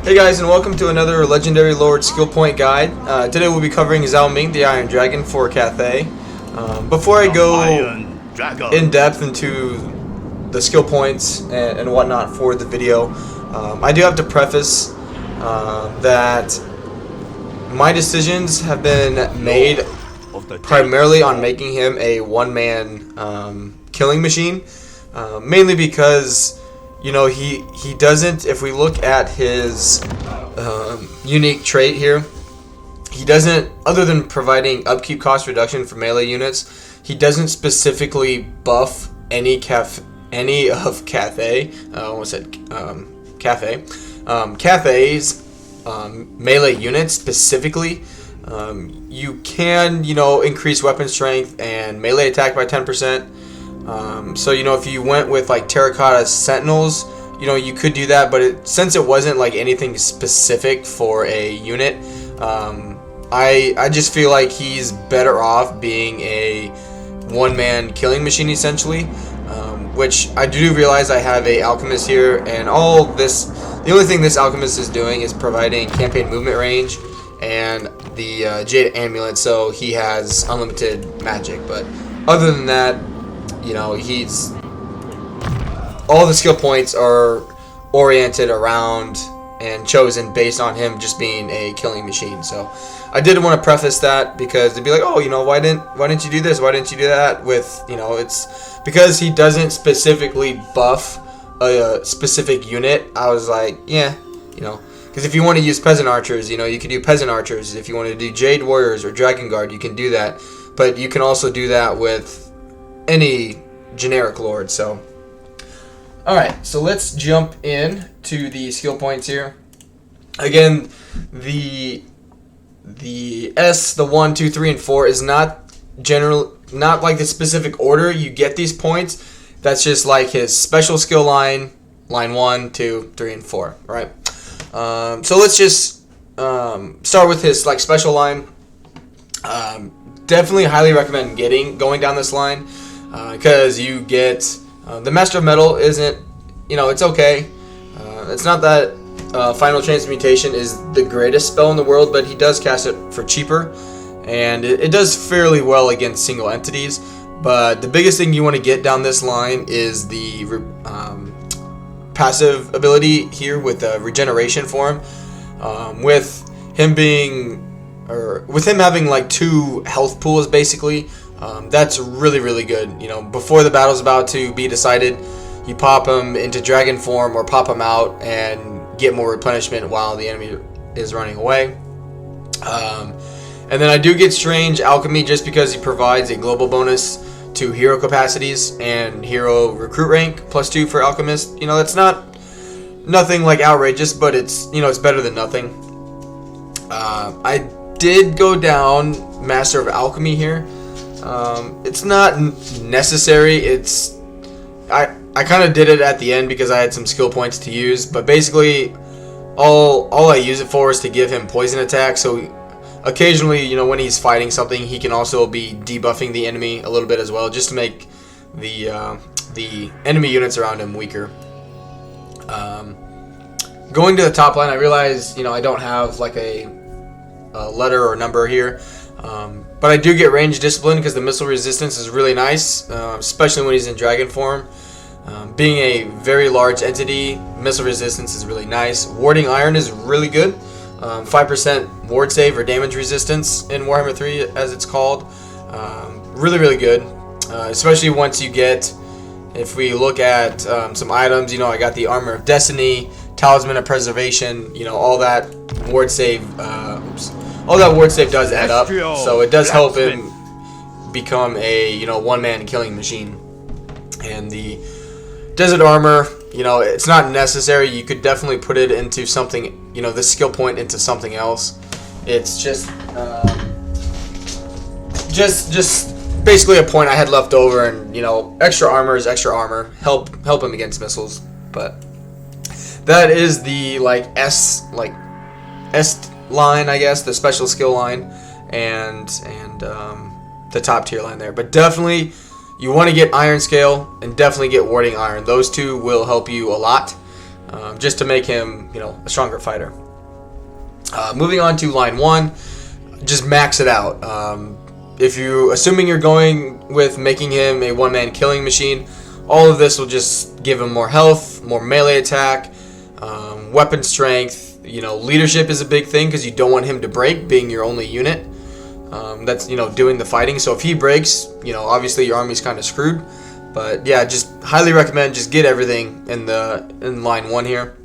Hey guys, and welcome to another Legendary Lord Skill Point Guide. Today we'll be covering Zhao Ming, the Iron Dragon for Cathay. Before I go in depth into the skill points and whatnot for the video, I do have to preface that my decisions have been made primarily on making him a one-man killing machine, mainly because you know, he doesn't, if we look at his unique trait here, he doesn't, other than providing upkeep cost reduction for melee units, he doesn't specifically buff any of Cathay. I almost said Cathay. Cathay's melee units specifically. You can, you know, increase weapon strength and melee attack by 10%. So, you know, if you went with like Terracotta Sentinels, you know, you could do that, but since it wasn't like anything specific for a unit, I just feel like he's better off being a one-man killing machine essentially, which I do realize I have a Alchemist here, and all this, the only thing this Alchemist is doing is providing campaign movement range and the Jade Amulet, so he has unlimited magic, but other than that, you know, he's, all the skill points are oriented around and chosen based on him just being a killing machine. So I did want to preface that, because they'd be like, oh, you know, why didn't you do this, why didn't you do that? With, you know, it's because he doesn't specifically buff a specific unit. I was like, yeah, you know, because if you want to use peasant archers, you know, you could do peasant archers. If you want to do jade warriors or dragon guard, you can do that, but you can also do that with any generic lord. So alright, so let's jump in to the skill points here. Again, the S, the 1, 2, 3, and 4 is not not like the specific order you get these points. That's just like his special skill line 1, 2, 3, and 4, right? So let's just start with his like special line. Definitely highly recommend going down this line, because you get the Master of Metal isn't, you know, it's okay. It's not that Final Transmutation is the greatest spell in the world, but he does cast it for cheaper, and it does fairly well against single entities. But the biggest thing you want to get down this line is the passive ability here with the regeneration form. With him having like 2 health pools basically. That's really good. You know, before the battle's about to be decided, you pop him into dragon form or pop him out and get more replenishment while the enemy is running away. And then I do get Strange Alchemy just because he provides a global bonus to hero capacities and hero recruit rank +2 for Alchemist. You know, that's nothing like outrageous, but it's, you know, it's better than nothing. I did go down Master of Alchemy here. It's not necessary. I kind of did it at the end because I had some skill points to use, but basically all I use it for is to give him poison attack. So occasionally, you know, when he's fighting something, he can also be debuffing the enemy a little bit as well, just to make the enemy units around him weaker. Going to the top line, I realize, you know, I don't have like a letter or number here. But I do get range discipline because the missile resistance is really nice, especially when he's in dragon form. Being a very large entity, missile resistance is really nice. Warding iron is really good. 5% ward save or damage resistance in Warhammer 3, as it's called. Really good, especially once you get, if we look at some items, you know, I got the Armor of Destiny, Talisman of Preservation, you know, all that ward save, all that ward save does add up, so it does help him become a, you know, one-man killing machine. And the Desert Armor, you know, it's not necessary. You could definitely put it into something, you know, the skill point into something else. It's just basically a point I had left over, and, you know, extra armor is extra armor. Help him against missiles. But that is the like S line, I guess, the special skill line, and the top tier line there. But definitely you want to get Iron Scale and definitely get Warding Iron. Those two will help you a lot. just to make him, you know, a stronger fighter. Moving on to line 1, just max it out. If you, assuming you're going with making him a one-man killing machine, all of this will just give him more health, more melee attack, weapon strength. You know, leadership is a big thing because you don't want him to break, being your only unit. That's, you know, doing the fighting. So if he breaks, you know, obviously your army's kind of screwed. But yeah, just highly recommend just get everything in line 1 here,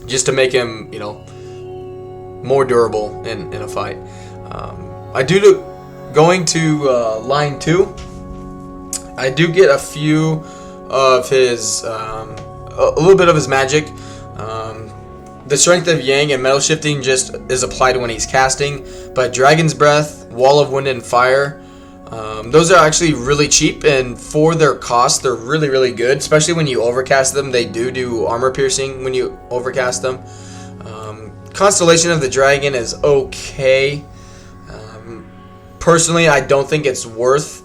just to make him, you know, more durable in a fight. Going to line 2, I do get a few of his, a little bit of his magic. The Strength of Yang and Metal Shifting just is applied when he's casting, but Dragon's Breath, Wall of Wind and Fire, those are actually really cheap, and for their cost, they're really, really good, especially when you overcast them. They do armor piercing when you overcast them. Constellation of the Dragon is okay. Personally, I don't think it's worth.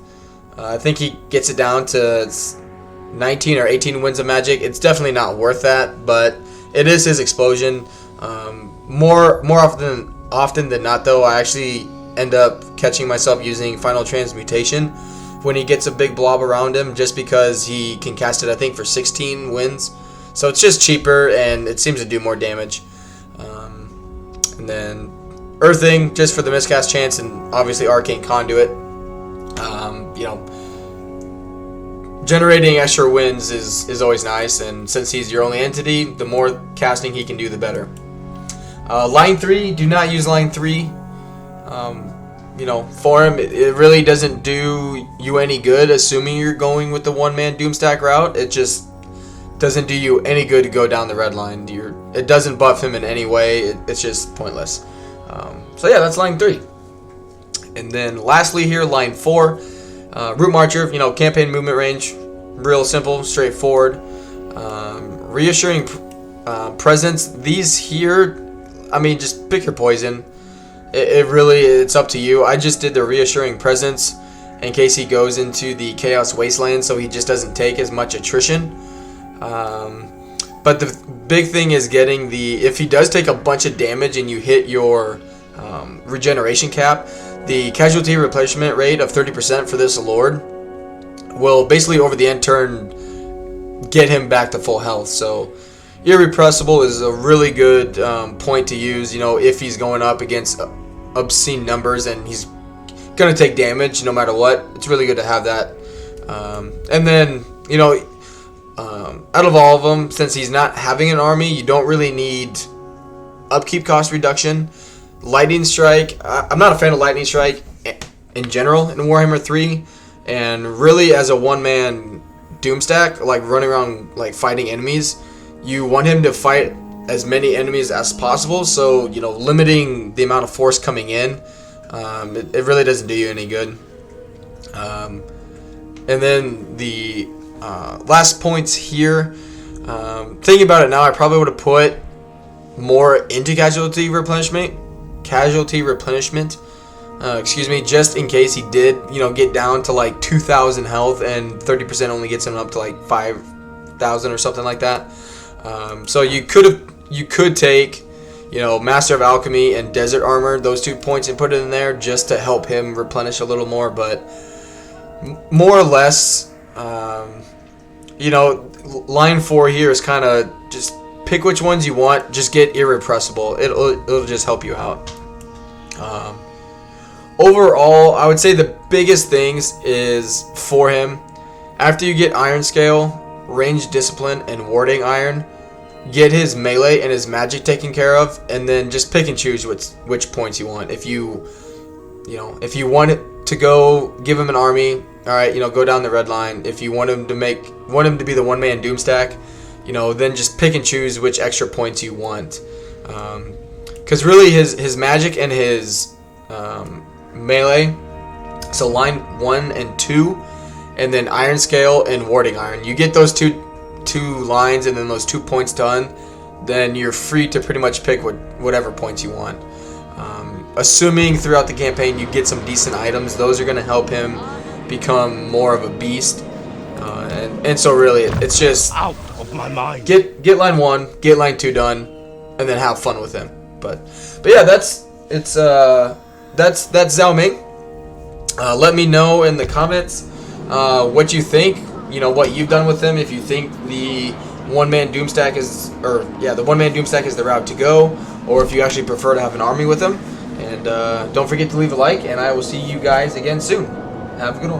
I think he gets it down to 19 or 18 winds of magic. It's definitely not worth that, but it is his explosion. More often than not, though, I actually end up catching myself using Final Transmutation when he gets a big blob around him, just because he can cast it, I think, for 16 winds. So it's just cheaper, and it seems to do more damage. And then Earthing, just for the miscast chance, and obviously Arcane Conduit. You know, generating extra wins is always nice, and since he's your only entity, the more casting he can do, the better. Line 3, do not use line 3. You know, for him, it really doesn't do you any good, assuming you're going with the one-man Doomstack route. It just doesn't do you any good to go down the red line. It doesn't buff him in any way. It's just pointless. So yeah, that's line 3. And then lastly here, line 4, Root Marcher. You know, campaign movement range, real simple, straightforward. Reassuring Presence. These here, I mean, just pick your poison. It's up to you. I just did the Reassuring Presence in case he goes into the Chaos Wasteland, so he just doesn't take as much attrition. But the big thing is getting if he does take a bunch of damage and you hit your regeneration cap, the casualty replenishment rate of 30% for this Lord will basically over the end turn get him back to full health. So Irrepressible is a really good point to use, you know, if he's going up against obscene numbers and he's going to take damage no matter what. It's really good to have that. And then, you know, out of all of them, since he's not having an army, you don't really need upkeep cost reduction. Lightning Strike, I'm not a fan of Lightning Strike in general in Warhammer 3, and really as a one-man Doomstack, like running around like fighting enemies, you want him to fight as many enemies as possible, so, you know, limiting the amount of force coming in, it really doesn't do you any good. And then the last points here, thinking about it now, I probably would have put more into casualty replenishment, just in case he did, you know, get down to like 2,000 health and 30% only gets him up to like 5,000 or something like that. So you could take, you know, Master of Alchemy and Desert Armor, those 2 points, and put it in there just to help him replenish a little more, but more or less, you know, line 4 here is kind of just pick which ones you want. Just get Irrepressible. It'll just help you out. Overall, I would say the biggest things is for him, after you get Iron Scale, Range Discipline, and Warding Iron, get his melee and his magic taken care of, and then just pick and choose which points you want. If you want to go give him an army, all right, you know, go down the red line. If you want him to be the one-man Doomstack, you know, then just pick and choose which extra points you want. Because really his magic and his melee, so line 1 and 2, and then Iron Scale and Warding Iron. You get those two lines and then those 2 points done, then you're free to pretty much pick whatever points you want. Assuming throughout the campaign you get some decent items, those are going to help him become more of a beast. And so really, it's just get line 1, get line 2 done, and then have fun with him. But yeah, that's Zhao Ming. Let me know in the comments what you think. You know, what you've done with him. If you think the one-man Doomstack is, the one-man Doomstack is the route to go, or if you actually prefer to have an army with him. And don't forget to leave a like, and I will see you guys again soon. Have a good one.